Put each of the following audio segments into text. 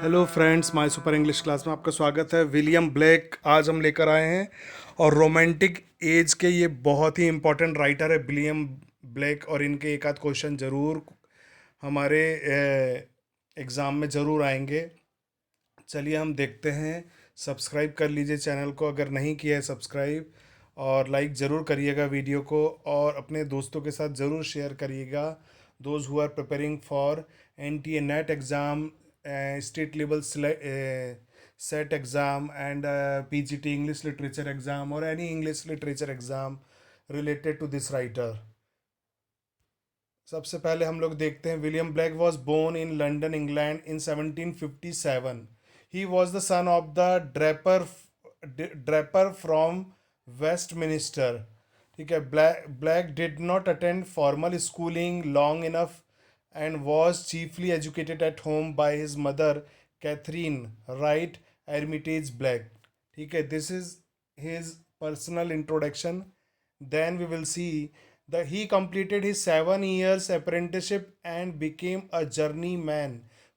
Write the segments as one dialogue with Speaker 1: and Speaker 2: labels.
Speaker 1: Hello friends, my super English class में आपका स्वागत है। विलियम ब्लेक आज हम लेकर आए हैं और रोमांटिक एज के ये बहुत ही इम्पोर्टेंट राइटर है विलियम ब्लेक। और इनके एक आध क्वेश्चन ज़रूर हमारे एग्ज़ाम में ज़रूर आएंगे। चलिए हम देखते हैं। सब्सक्राइब कर लीजिए चैनल को अगर नहीं किया है सब्सक्राइब, और लाइक ज़रूर करिएगा वीडियो को, और अपने दोस्तों के साथ ज़रूर शेयर करिएगा। Those who are preparing for NTA net exam, state level set exam and PGT English literature exam और any English literature exam related to this writer. सबसे पहले हम लोग देखते हैं। William Blake was born in London England in 1757। He was the son of the draper from Westminster. ठीक है। Blake did not attend formal schooling long enough and was chiefly educated at home bye his mother Catherine Wright Armitage Blake. ठीक है, this is his personal introduction. Then we will see that he completed his 7 years apprenticeship and became a journeyman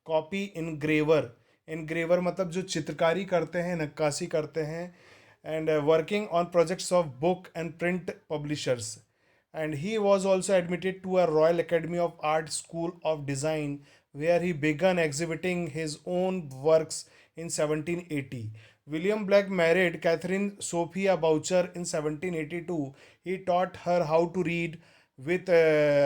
Speaker 1: copy engraver. Engraver मतलब जो चित्रकारी करते हैं, नक्काशी करते हैं, and working on projects of book and print publishers. And he was also admitted to a Royal Academy of Art School of Design, where he began exhibiting his own works in 1780. William Blake married Catherine Sophia Boucher in 1782. He taught her how to read with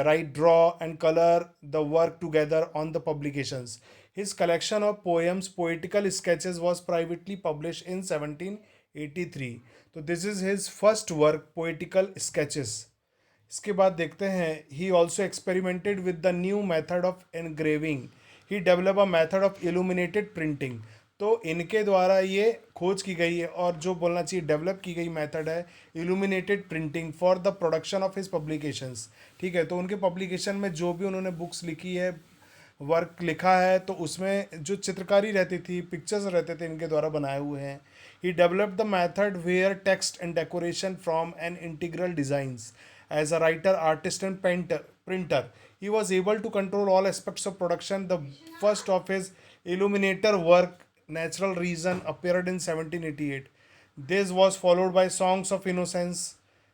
Speaker 1: write, draw, and color the work together on the publications. His collection of poems, poetical sketches, was privately published in 1783. तो this is his first work, poetical sketches. इसके बाद देखते हैं, he also experimented with the new method of engraving. He develop a method of illuminated printing. तो इनके द्वारा ये खोज की गई है और जो बोलना चाहिए डेवलप की गई मेथड है illuminated printing for the production of his publications. ठीक है, तो उनके पब्लिकेशन में जो भी उन्होंने बुक्स लिखी है, वर्क लिखा है, तो उसमें जो चित्रकारी रहती थी, पिक्चर्स रहते थे, इनके द्वारा बनाए हुए हैं। He developed the method where text and decoration from an integral designs. As a writer, artist and printer, he was able to control all aspects of production. The first of his illuminator work, Natural Reason, appeared in 1788. This was followed by Songs of Innocence,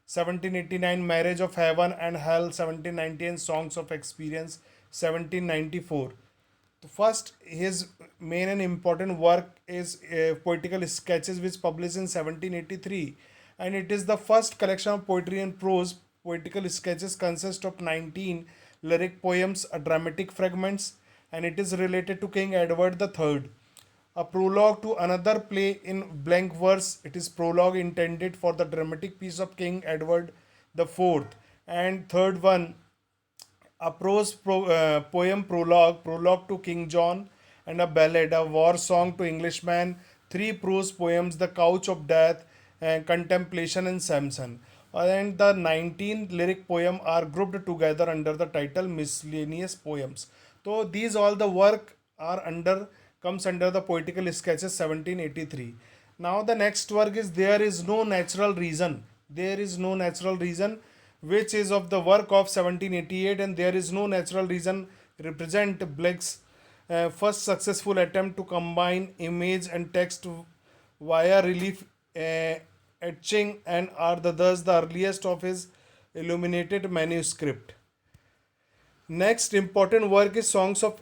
Speaker 1: 1789, Marriage of Heaven and Hell, 1790, and Songs of Experience, 1794. The first, his main and important work is Poetical Sketches, which published in 1783, and it is the first collection of poetry and prose. Poetical Sketches consist of 19 lyric poems, a dramatic fragments, and it is related to King Edward III. A prologue to another play in blank verse. It is prologue intended for the dramatic piece of King Edward IV. And third one, a poem prologue to King John, and a ballad, a war song to Englishman, three prose poems, The Couch of Death, Contemplation, and Samson. And the 19 lyric poem are grouped together under the title Miscellaneous Poems. So these all the work are under comes under the Poetical Sketches 1783. Now the next work is There Is No Natural Reason. There is no natural reason, which is of the work of 1788, and There Is No Natural Reason represent Blake's first successful attempt to combine image and text via relief etching, and are thus the earliest of his illuminated manuscript. Next important work is Songs of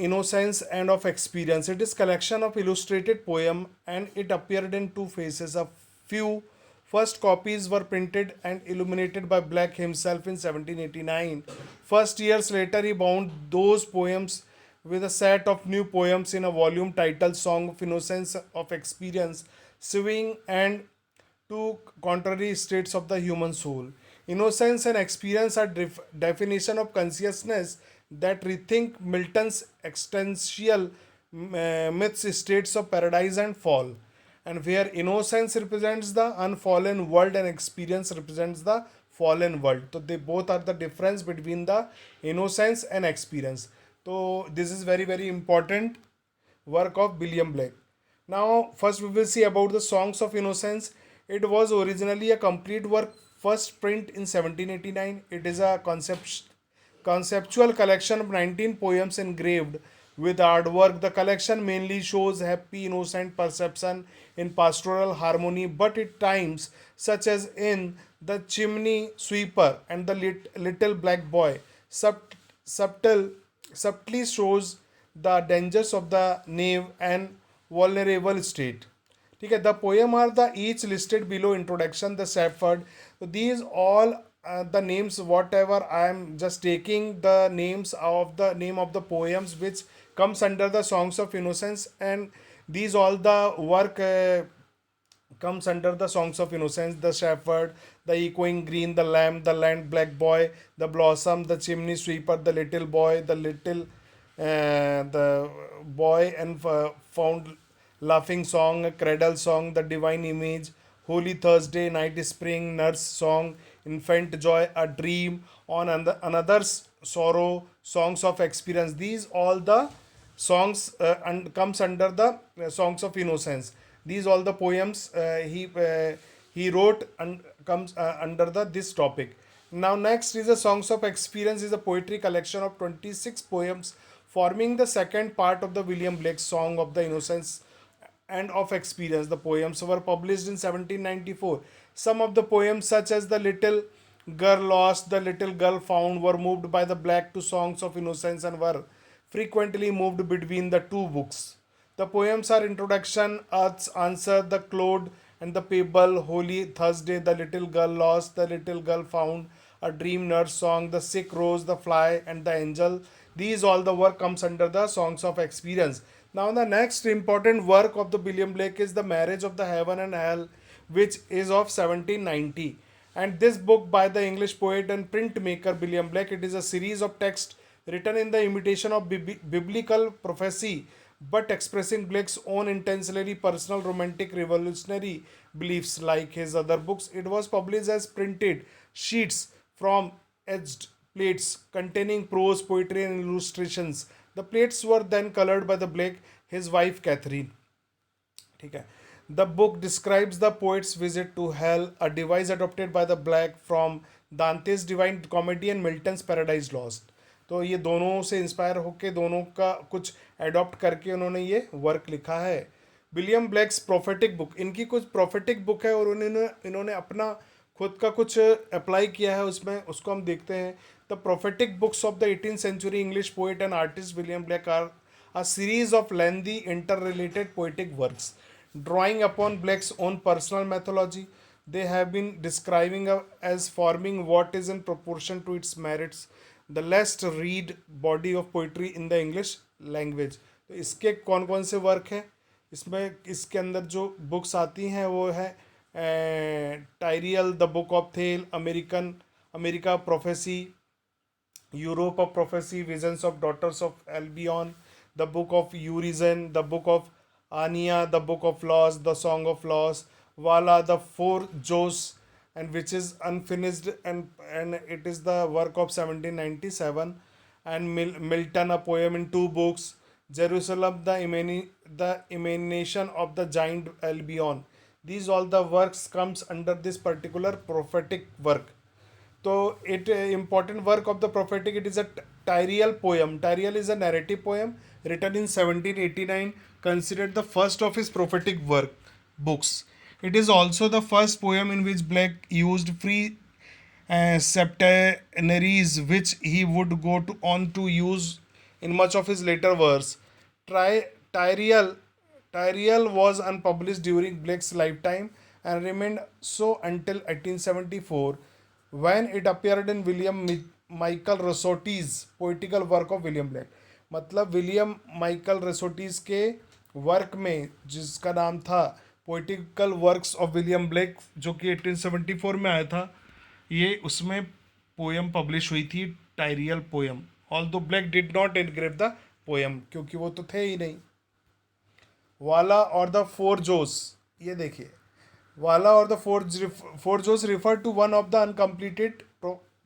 Speaker 1: Innocence and of Experience. It is collection of illustrated poem, and it appeared in two phases. A few first copies were printed and illuminated by Black himself in 1789. First years later, he bound those poems with a set of new poems in a volume titled Song of Innocence of Experience, Sewing and two contrary states of the human soul. Innocence and experience are definition of consciousness that rethink Milton's existential myths, states of paradise and fall, and where innocence represents the unfallen world and experience represents the fallen world. So they both are the difference between the innocence and experience. So this is very important work of William Blake. Now, first we will see about the Songs of Innocence. It was originally a complete work, first print in 1789. It is a conceptual collection of 19 poems engraved with artwork. The collection mainly shows happy, innocent perception in pastoral harmony, but at times, such as in The Chimney Sweeper and The Little Black Boy, subtle, subtly shows the dangers of the knave and vulnerable state. ठीक है. The poem are the each listed below introduction, the shepherd. So these all the names, whatever I am just taking the names of the name of the poems which comes under the songs of innocence, and these all the work comes under the songs of innocence: the shepherd, the echoing green, the lamb, the land black boy, the blossom, the chimney sweeper, the little boy, the boy and found laughing song, a cradle song, the divine image, holy Thursday, night spring, nurse song, infant joy, a dream, on another's sorrow, songs of experience. These all the songs and comes under the songs of innocence. These all the poems he wrote and comes under the this topic. Now next is the songs of experience, is a poetry collection of 26 poems forming the second part of the William Blake song of the innocence and of experience. The poems were published in 1794. Some of the poems, such as The Little Girl Lost, The Little Girl Found, were moved by the Black to songs of innocence and were frequently moved between the two books. The poems are Introduction, Earth's Answer, The Cloud and the Pebble, Holy Thursday, The Little Girl Lost, The Little Girl Found, A Dream Nurse Song, The Sick Rose, The Fly and the Angel. These all the work comes under the songs of experience. Now the next important work of the William Blake is The Marriage of the Heaven and Hell, which is of 1790. And this book by the English poet and printmaker William Blake, it is a series of texts written in the imitation of biblical prophecy, but expressing Blake's own intensely personal, romantic, revolutionary beliefs. Like his other books, it was published as printed sheets from edged plates containing prose, poetry, and illustrations. The plates were then colored by the Blake, his wife Catherine. ठीक है. The book describes the poet's visit to hell, a device adopted by the Black from Dante's Divine Comedy and Milton's Paradise Lost. तो ये दोनों से inspire होके दोनों का कुछ एडॉप्ट करके उन्होंने ये वर्क लिखा है. विलियम ब्लैक्स प्रोफेटिक बुक, इनकी कुछ प्रोफेटिक बुक है और उन्होंने इन्होंने अपना खुद का कुछ अप्लाई किया है उसमें, उसको हम देखते हैं. The prophetic books of the 18th century English poet and artist William Blake are a series of lengthy interrelated poetic works drawing upon Blake's own personal mythology. They have been describing as forming what is in proportion to its merits the less read body of poetry in the English language. तो इसके कौन कौन से work हैं इसमें, इसके अंदर जो बुक्स आती हैं वो है Tiriel, the book of Thel, America prophecy, Europe of prophecy, visions of daughters of Albion, the book of Urizen, the book of Ahania, the book of Los, the song of Los, वाला, the four Zoas, and which is unfinished, and it is the work of 1797. And Milton, a poem in two books, Jerusalem, the emanation of the giant Albion. These all the works comes under this particular prophetic work. So it important work of the prophetic, it is a Tyriel poem. Tyriel is a narrative poem written in 1789, considered the first of his prophetic work books. It is also the first poem in which Blake used free septenaries, which he would go on to use in much of his later verse. Tyriel was unpublished during Blake's lifetime and remained so until 1874, when it appeared in William Michael Rossetti's poetical work of William Blake. मतलब William Michael रेसोटीज के work में जिसका नाम था poetical works of William Blake, जो कि 1874 में आया था, ये उसमें पोएम पब्लिश हुई थी, Tiriel poem. Although Blake did not engrave the poem, क्योंकि वो तो थे ही नहीं. वाला और द फोर जोस, ये देखिए, वाला और the four zoas refer to one of the uncompleted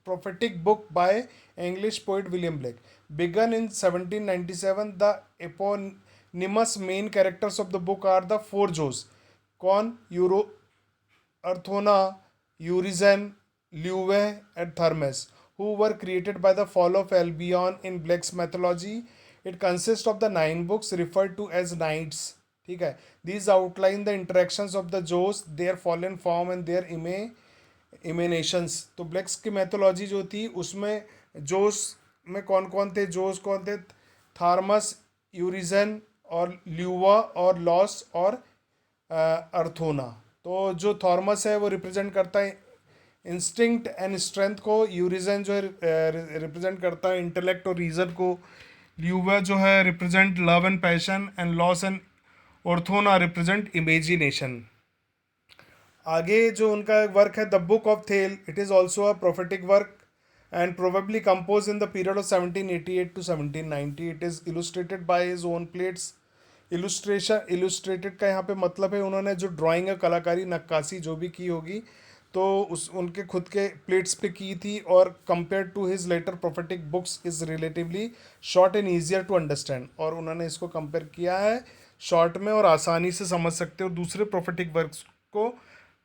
Speaker 1: prophetic book by English poet William Blake. Begun in 1797, the eponymous main characters of the book are the four Joes: कौन? Arthona, Urizen, Leuwe and Thermes, who were created by the fall of Albion in Blake's mythology. It consist of the 9 books referred to as nights, ठीक है. These outline the interactions of the Zoas, their fallen form and their emanations. तो Blake's की mythology जो थी उसमें जोस में कौन कौन थे, जोस कौन थे, थार्मस, यूरिजन और ल्यूवा और लॉस और अर्थोना. तो जो थॉर्मस है वो रिप्रेजेंट करता है इंस्टिंक्ट एंड स्ट्रेंथ को, यूरिजन जो है रिप्रेजेंट करता है इंटेलेक्ट और रीजन को, ल्यूवा जो है represent love and passion, and Los and Urthona represent imagination. आगे जो उनका वर्क है the book of Thel, it is also a prophetic work and probably composed in the period of 1788 to 1790. It is illustrated by his own plates. illustrated का यहाँ पे मतलब है उन्होंने जो ड्राइंग है, कलाकारी, नक्काशी जो भी की होगी तो उस उनके खुद के प्लेट्स पे की थी. और compare to his later prophetic books is relatively short and easier to understand. और उन्होंने इसको कंपेयर किया है शॉर्ट में और आसानी से समझ सकते हो दूसरे प्रोफेटिक वर्क्स को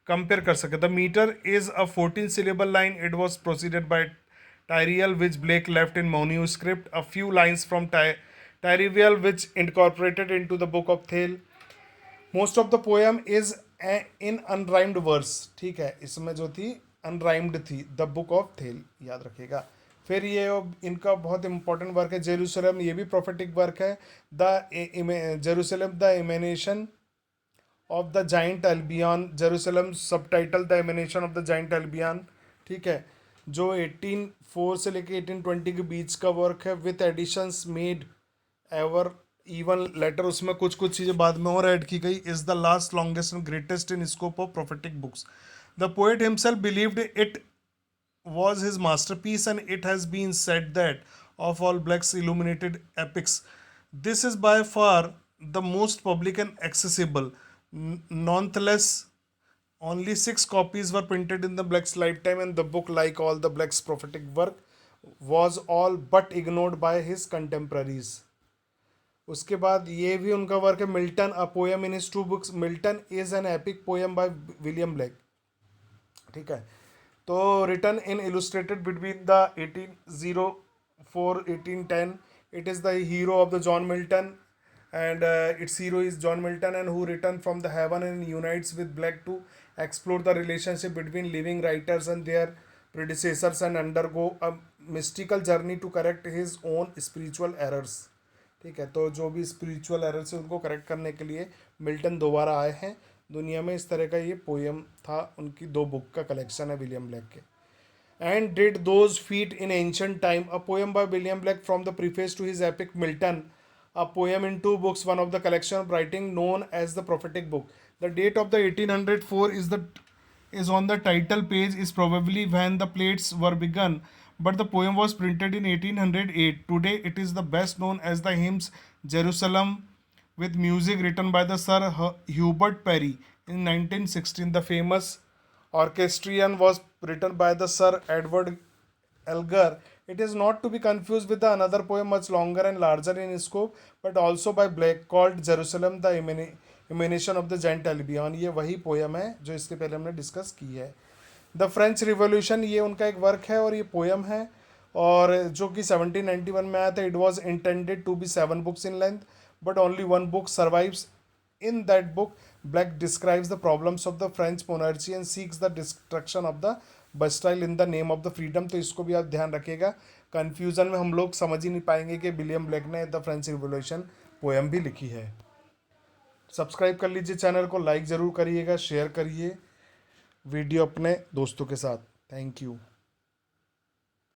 Speaker 1: कंपेयर कर सके. The metre is a 14 syllable line. It was preceded by Tyriel, which Blake left in manuscript. A few lines from Tyriel, which incorporated into the Book of Thale. Most of the poem is in unrhymed verse. ठीक है, इसमें जो थी unrhymed थी. The Book of Thale याद रखिएगा. फिर ये इनका बहुत इंपॉर्टेंट वर्क है जेरूसलम, ये भी प्रोफेटिक वर्क है. The Jerusalem the emanation of the giant Albion. Jerusalem subtitle the emanation of the giant Albion, ठीक है, जो 1804 से लेके 1820 के बीच का वर्क है with additions made ever even later. उसमें कुछ कुछ चीज़ें बाद में और ऐड की गई. Is the last longest and greatest in scope of prophetic books. The poet himself believed it was his masterpiece, and it has been said that of all Black's illuminated epics, this is by far the most public and accessible. Nonetheless, only 6 copies were printed in the Black's lifetime, and the book, like all the Black's prophetic work, was all but ignored by his contemporaries. उसके बाद ये भी उनका work है Milton, a poem in his 2 books. Milton is an epic poem by William Blake, ठीक है. तो written in illustrated between the 1804-1810. It is the hero of the John Milton, and its hero is John Milton, and who returned from the heaven and unites with Black to explore the relationship between living writers and their predecessors and undergo a mystical journey to correct his own spiritual errors. ठीक है, तो जो भी spiritual errors है उनको correct करने के लिए मिल्टन दोबारा आए हैं दुनिया में. इस तरह का ये पोएम था, उनकी 2 बुक का कलेक्शन है विलियम ब्लैक के. And did those feat in ancient time, a poem by William Blake from the preface to his epic Milton, a poem in 2 books, one of the collection of writing known as the prophetic book. The date of the 1804 is on the title page, is probably when the plates were begun, but the poem was printed in 1808. Today it is the best known as the hymns Jerusalem, with music written by the Sir Hubert Parry in 1916. The famous orchestrion was written by the Sir Edward Elgar. It is not to be confused with the another poem much longer and larger in scope, but also by Blake, called Jerusalem the Emanation of the Giant Albion. ये वही poem है जो इसके पहले हमने discuss की है. The French revolution, ये उनका एक वर्क है और ये पोएम है, और जो कि 1791 में आया था. It was intended to be 7 books in length, but only 1 book survives. In that book, Black describes the problems of the French monarchy and seeks the destruction of the Bastille in the name of the freedom. तो इसको भी आप ध्यान रखिएगा, confusion में हम लोग समझ ही नहीं पाएंगे कि विलियम ब्लैक ने द फ्रेंच रिवॉल्यूशन पोएम भी लिखी है. सब्सक्राइब कर लीजिए चैनल को, लाइक ज़रूर करिएगा, शेयर करिए वीडियो अपने दोस्तों के साथ. Thank you.